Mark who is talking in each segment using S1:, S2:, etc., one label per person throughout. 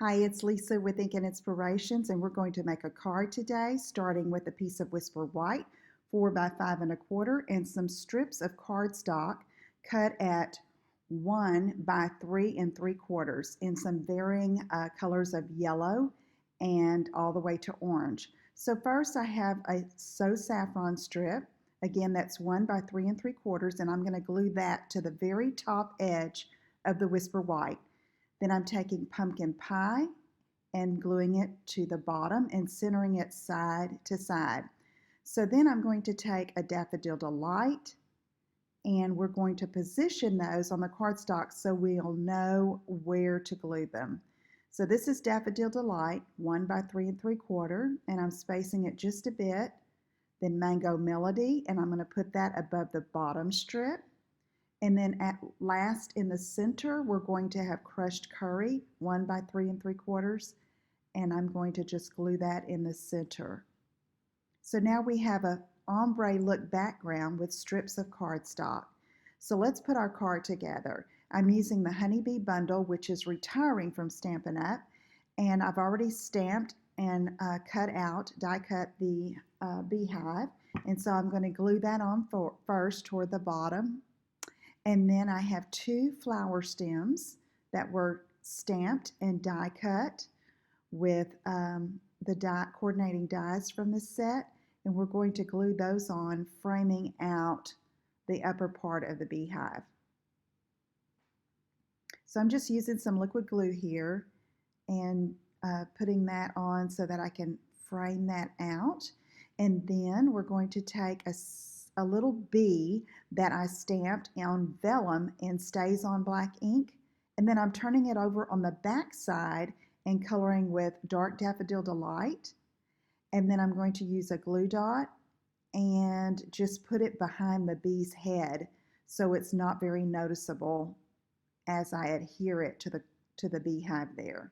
S1: Hi, it's Lisa with Ink and Inspirations, and we're going to make a card today, starting with a piece of Whisper White, 4 by 5 1/4, and some strips of cardstock cut at 1 by 3 3/4 in some varying colors of yellow and all the way to orange. So first I have a So Saffron strip. Again, that's 1 by 3 3/4, and I'm going to glue that to the very top edge of the Whisper White. Then I'm taking Pumpkin Pie and gluing it to the bottom and centering it side to side. So then I'm going to take a Daffodil Delight and we're going to position those on the cardstock so we'll know where to glue them. So this is Daffodil Delight, 1 by 3 3/4, and I'm spacing it just a bit. Then Mango Melody, and I'm going to put that above the bottom strip. And then at last in the center, we're going to have Crushed Curry, 1 by 3 3/4, and I'm going to just glue that in the center. So now we have a ombre look background with strips of cardstock. So let's put our card together. I'm using the Honeybee bundle, which is retiring from Stampin' Up, and I've already stamped and die cut the beehive, and so I'm going to glue that on first toward the bottom. And then I have 2 flower stems that were stamped and die cut with the coordinating dies from the set. And we're going to glue those on, framing out the upper part of the beehive. So I'm just using some liquid glue here and putting that on so that I can frame that out. And then we're going to take a little bee that I stamped on vellum and stays on black ink, and then I'm turning it over on the back side and coloring with Dark Daffodil Delight, and then I'm going to use a glue dot and just put it behind the bee's head so it's not very noticeable as I adhere it to the beehive there.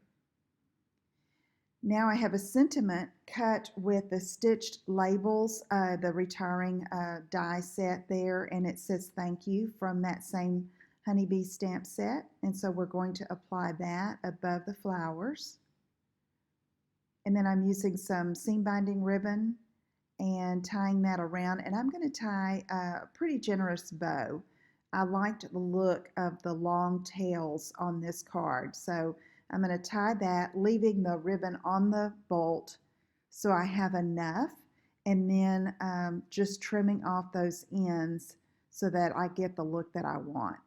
S1: Now I have a sentiment cut with the stitched labels, the retiring die set there, and it says thank you from that same Honeybee stamp set. And so we're going to apply that above the flowers. And then I'm using some seam binding ribbon and tying that around, and I'm going to tie a pretty generous bow. I liked the look of the long tails on this card, so I'm going to tie that, leaving the ribbon on the bolt so I have enough, and then just trimming off those ends so that I get the look that I want.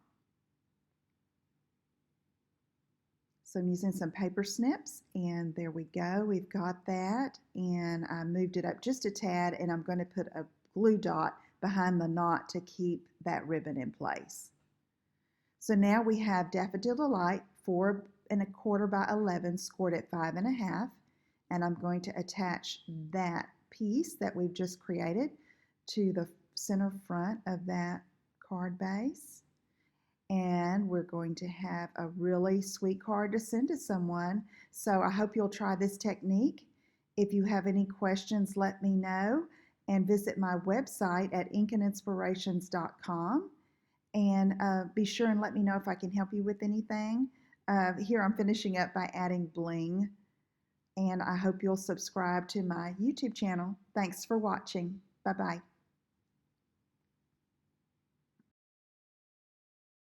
S1: So I'm using some paper snips, and there we go. We've got that, and I moved it up just a tad, and I'm going to put a glue dot behind the knot to keep that ribbon in place. So now we have Daffodil Delight, 4 1/4 by 11, scored at 5 1/2, and I'm going to attach that piece that we've just created to the center front of that card base. And we're going to have a really sweet card to send to someone. So I hope you'll try this technique. If you have any questions, let me know, and visit my website at inkandinspirations.com, and be sure and let me know if I can help you with anything. Here I'm finishing up by adding bling, and I hope you'll subscribe to my YouTube channel. Thanks for watching. Bye-bye.